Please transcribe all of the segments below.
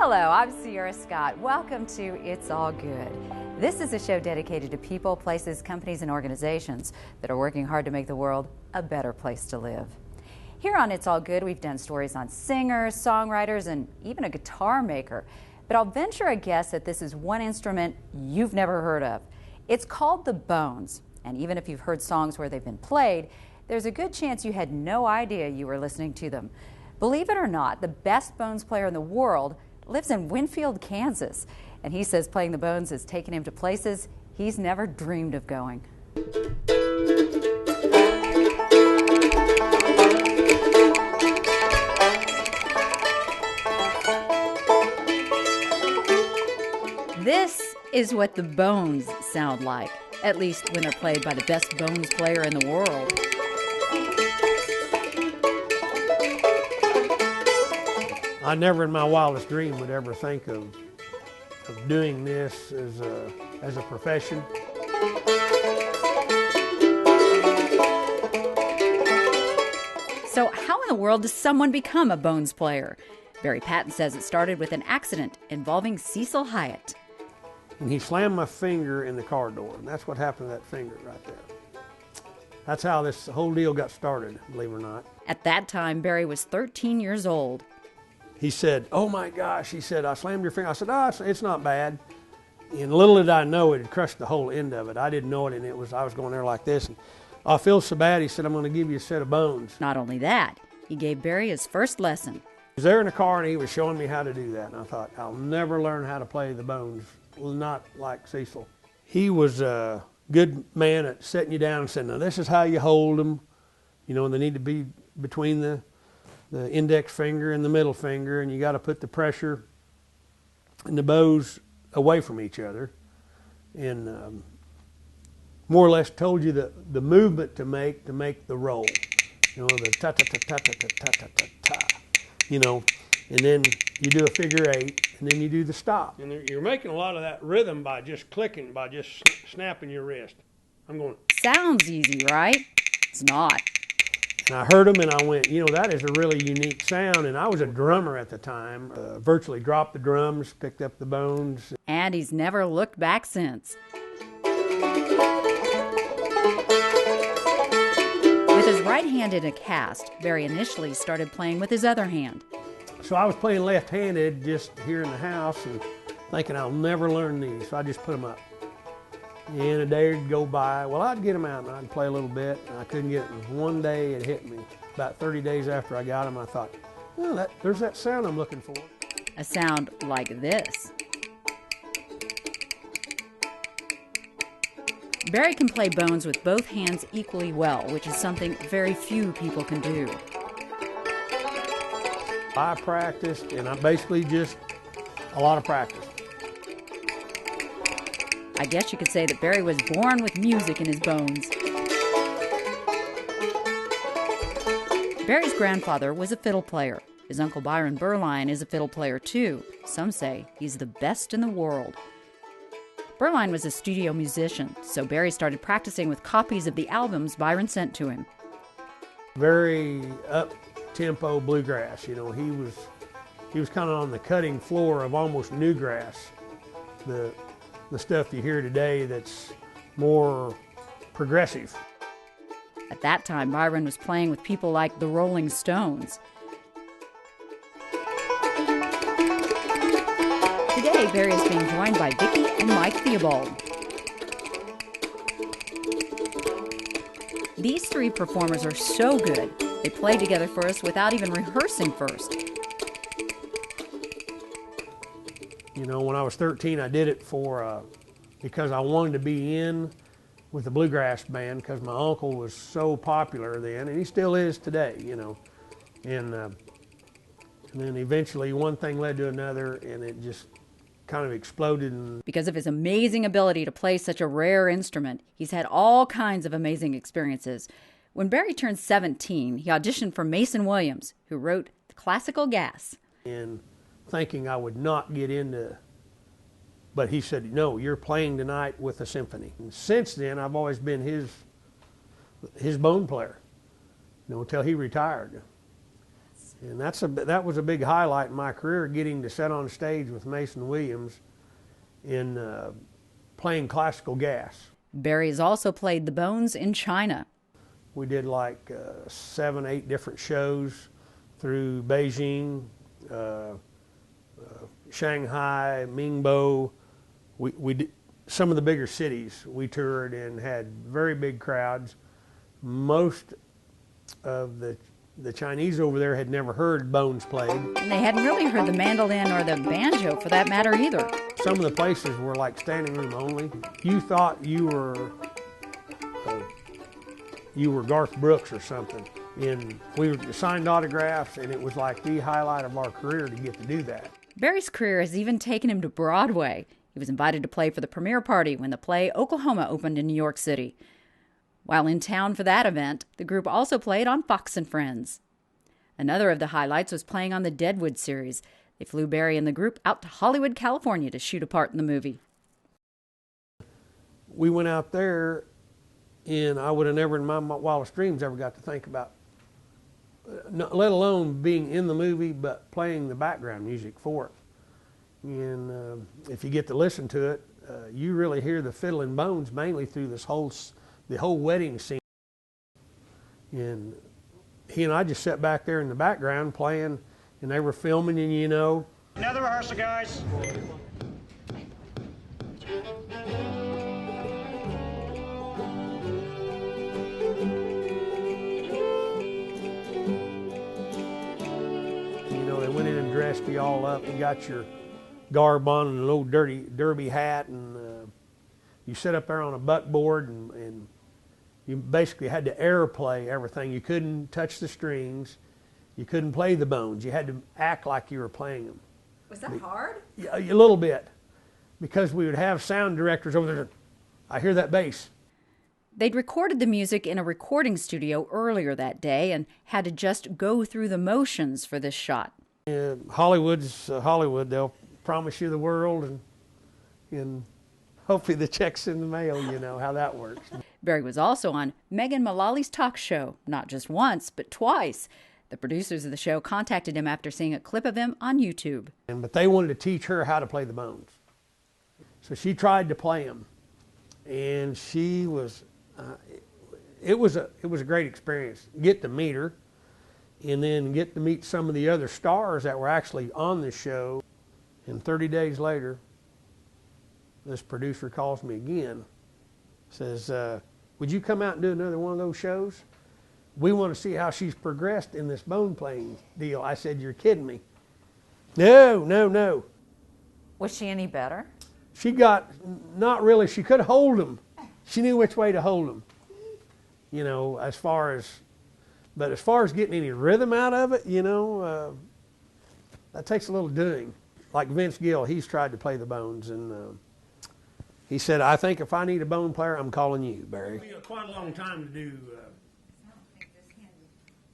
Hello, I'm Sierra Scott. Welcome to It's All Good. This is a show dedicated to people, places, companies, and organizations that are working hard to make the world a better place to live. Here on It's All Good, we've done stories on singers, songwriters, and even a guitar maker. But I'll venture a guess that this is one instrument you've never heard of. It's called the bones, and even if you've heard songs where they've been played, there's a good chance you had no idea you were listening to them. Believe it or not, the best bones player in the world lives in Winfield, Kansas, and he says playing the bones has taken him to places he's never dreamed of going. This is what the bones sound like, at least when they're played by the best bones player in the world. I never in my wildest dream would ever think of doing this as a profession. So how in the world does someone become a bones player? Barry Patton says it started with an accident involving Cecil Hyatt. And he slammed my finger in the car door, and that's what happened to that finger right there. That's how this whole deal got started, believe it or not. At that time, Barry was 13 years old. He said, "Oh my gosh," he said, "I slammed your finger." I said, "Oh, it's not bad." And little did I know it had crushed the whole end of it. I didn't know it, and I was going there like this. And I feel so bad. He said, "I'm going to give you a set of bones." Not only that, he gave Barry his first lesson. He was there in the car, and he was showing me how to do that. And I thought, I'll never learn how to play the bones, not like Cecil. He was a good man at setting you down and saying, "Now this is how you hold them. You know, and they need to be between the index finger and the middle finger, and you got to put the pressure and the bows away from each other." And more or less told you the movement to make the roll. You know, the ta ta ta ta ta ta ta ta ta. You know, and then you do a figure eight, and then you do the stop. And you're making a lot of that rhythm by just clicking, by just snapping your wrist. I'm going. Sounds easy, right? It's not. And I heard them, and I went, you know, that is a really unique sound. And I was a drummer at the time. Virtually dropped the drums, picked up the bones. And he's never looked back since. With his right hand in a cast, Barry initially started playing with his other hand. So I was playing left-handed just here in the house and thinking I'll never learn these. So I just put them up. And a day would go by. Well, I'd get them out and I'd play a little bit, and I couldn't get it. And one day it hit me. About 30 days after I got them, I thought, oh, there's that sound I'm looking for. A sound like this. Barry can play bones with both hands equally well, which is something very few people can do. I practiced, and I basically just a lot of practice. I guess you could say that Barry was born with music in his bones. Barry's grandfather was a fiddle player. His uncle Byron Berline is a fiddle player too. Some say he's the best in the world. Berline was a studio musician, so Barry started practicing with copies of the albums Byron sent to him. Very up-tempo bluegrass. You know, he was kind of on the cutting floor of almost newgrass. The stuff you hear today that's more progressive. At that time, Byron was playing with people like the Rolling Stones. Today, Barry is being joined by Vicki and Mike Theobald. These three performers are so good, they play together for us without even rehearsing first. You know, when I was 13, I did it because I wanted to be in with the bluegrass band because my uncle was so popular then, and he still is today, you know. And then eventually one thing led to another, and it just kind of exploded. Because of his amazing ability to play such a rare instrument, he's had all kinds of amazing experiences. When Barry turned 17, he auditioned for Mason Williams, who wrote Classical Gas. And thinking I would not get into, but he said, "No, you're playing tonight with a symphony." And since then, I've always been his bone player, you know, until he retired. And that was a big highlight in my career, getting to sit on stage with Mason Williams in playing classical gas. Barry has also played the bones in China. We did like 7, 8 different shows through Beijing, Shanghai, Ningbo. We did some of the bigger cities we toured and had very big crowds. Most of the Chinese over there had never heard bones played. And they hadn't really heard the mandolin or the banjo for that matter either. Some of the places were like standing room only. You thought you were Garth Brooks or something. And we signed autographs, and it was like the highlight of our career to get to do that. Barry's career has even taken him to Broadway. He was invited to play for the premiere party when the play Oklahoma opened in New York City. While in town for that event, the group also played on Fox and Friends. Another of the highlights was playing on the Deadwood series. They flew Barry and the group out to Hollywood, California to shoot a part in the movie. We went out there, and I would have never in my wildest dreams ever got to think about, let alone being in the movie, but playing the background music for it. And if you get to listen to it, you really hear the fiddle and bones mainly through the whole wedding scene. And he and I just sat back there in the background playing, and they were filming, and you know. Another rehearsal, guys. You know, they went in and dressed you all up. You got your garb on and a little dirty derby hat, and you sit up there on a buckboard, and you basically had to airplay everything. You couldn't touch the strings. You couldn't play the bones. You had to act like you were playing them. Was that hard? Yeah, a little bit, because we would have sound directors over there. I hear that bass. They'd recorded the music in a recording studio earlier that day and had to just go through the motions for this shot. Hollywood's Hollywood. They'll promise you the world, and hopefully the check's in the mail. You know how that works. Barry was also on Megan Mullally's talk show, not just once, but twice. The producers of the show contacted him after seeing a clip of him on YouTube. But they wanted to teach her how to play the bones. So she tried to play them, and she was, it was a great experience. Get to meet her, and then get to meet some of the other stars that were actually on the show. And 30 days later, this producer calls me again, says, would you come out and do another one of those shows? We want to see how she's progressed in this bone playing deal. I said, you're kidding me. No. Was she any better? She got, not really, she could hold them. She knew which way to hold them. You know, but as far as getting any rhythm out of it, you know, that takes a little doing. Like Vince Gill, he's tried to play the bones, and he said, I think if I need a bone player, I'm calling you, Barry. It'll be quite a long time to do,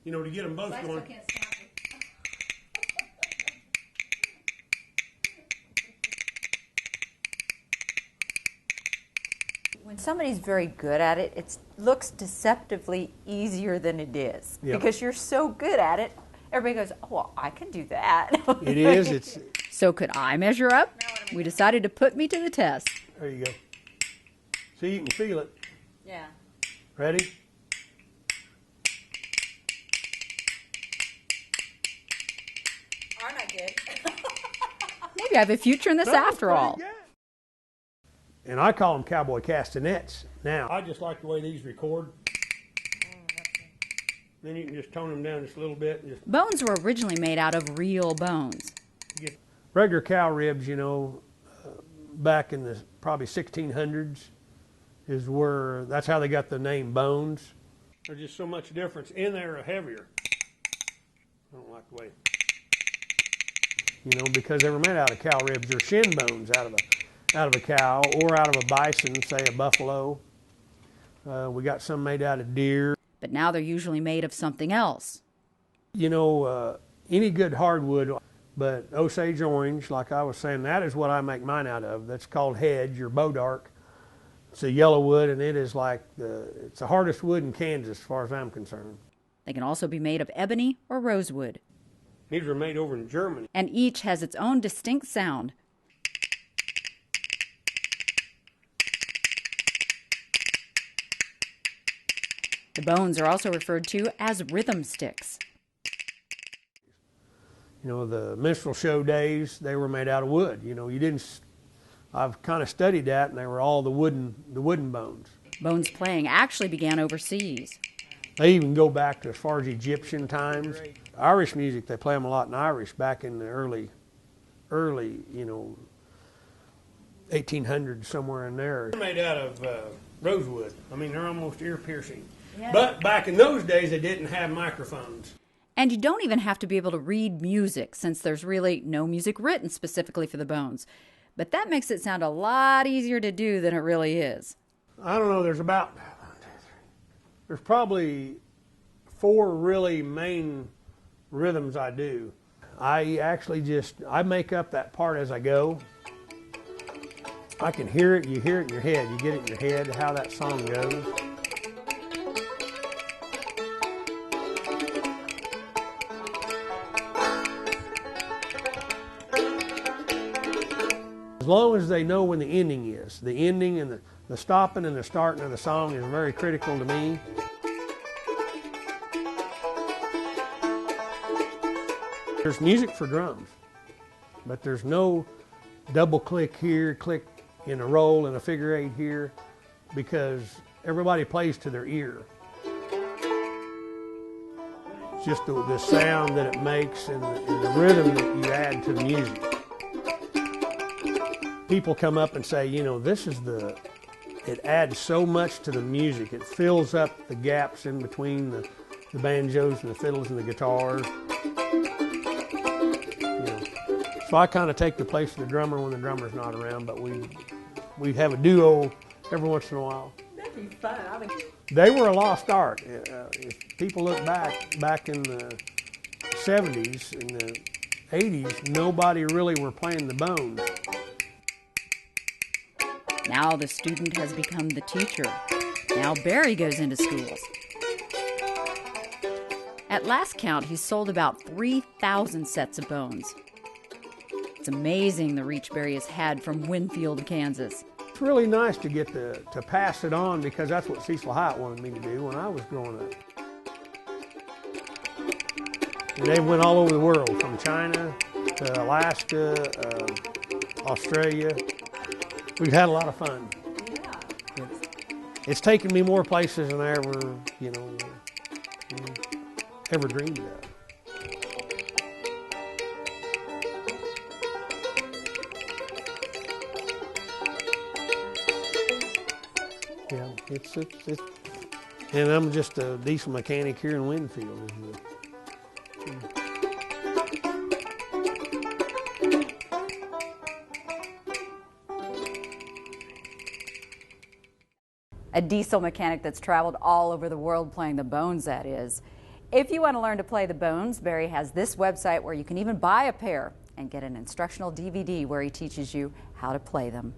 you know, to get them both going. When somebody's very good at it, it looks deceptively easier than it is. Yep. Because you're so good at it, everybody goes, oh, well, I can do that. It is. So could I measure up? We decided to put me to the test. There you go. See, you can feel it. Yeah. Ready? Aren't I good? Maybe I have a future in this after all. Good. And I call them cowboy castanets now. I just like the way these record. Then you can just tone them down just a little bit. And just Bones were originally made out of real bones. get regular cow ribs, you know, back in the probably 1600s that's how they got the name bones. There's just so much difference, and they're heavier. I don't like the way, you know, because they were made out of cow ribs or shin bones out of a cow or out of a bison, say a buffalo. We got some made out of deer. But now they're usually made of something else. You know, any good hardwood, but Osage orange, like I was saying, that is what I make mine out of. That's called hedge or bodark. It's a yellow wood, and it is like it's the hardest wood in Kansas as far as I'm concerned. They can also be made of ebony or rosewood. These were made over in Germany. And each has its own distinct sound. The bones are also referred to as rhythm sticks. You know, the minstrel show days, they were made out of wood. You know, I've kind of studied that, and they were all the wooden bones. Bones playing actually began overseas. They even go back to as far as Egyptian times. Irish music, they play them a lot in Irish back in the early, 1800s, somewhere in there. They're made out of rosewood. I mean, they're almost ear-piercing. Yeah. But back in those days, they didn't have microphones. And you don't even have to be able to read music, since there's really no music written specifically for the bones. But that makes it sound a lot easier to do than it really is. I don't know, there's probably 4 really main rhythms I do. I actually I make up that part as I go. I can hear it, you hear it in your head, you get it in your head, how that song goes. As long as they know when the ending is. The ending and the stopping and the starting of the song is very critical to me. There's music for drums, but there's no double click here, click in a roll and a figure 8 here, because everybody plays to their ear. It's just the sound that it makes and the rhythm that you add to the music. People come up and say, you know, it adds so much to the music. It fills up the gaps in between the banjos and the fiddles and the guitars. You know, so I kind of take the place of the drummer when the drummer's not around, but we have a duo every once in a while. That'd be fun. They were a lost art. If people look back in the 70s, in the 80s, nobody really were playing the bones. Now the student has become the teacher. Now Barry goes into schools. At last count, he's sold about 3,000 sets of bones. It's amazing the reach Barry has had from Winfield, Kansas. It's really nice to get to pass it on, because that's what Cecil Hyatt wanted me to do when I was growing up. And they went all over the world, from China to Alaska, Australia. We've had a lot of fun. Yeah. It's taken me more places than I ever, ever dreamed of. Yeah, it's and I'm just a diesel mechanic here in Winfield. A diesel mechanic that's traveled all over the world playing the bones, that is. If you want to learn to play the bones, Barry has this website where you can even buy a pair and get an instructional DVD where he teaches you how to play them.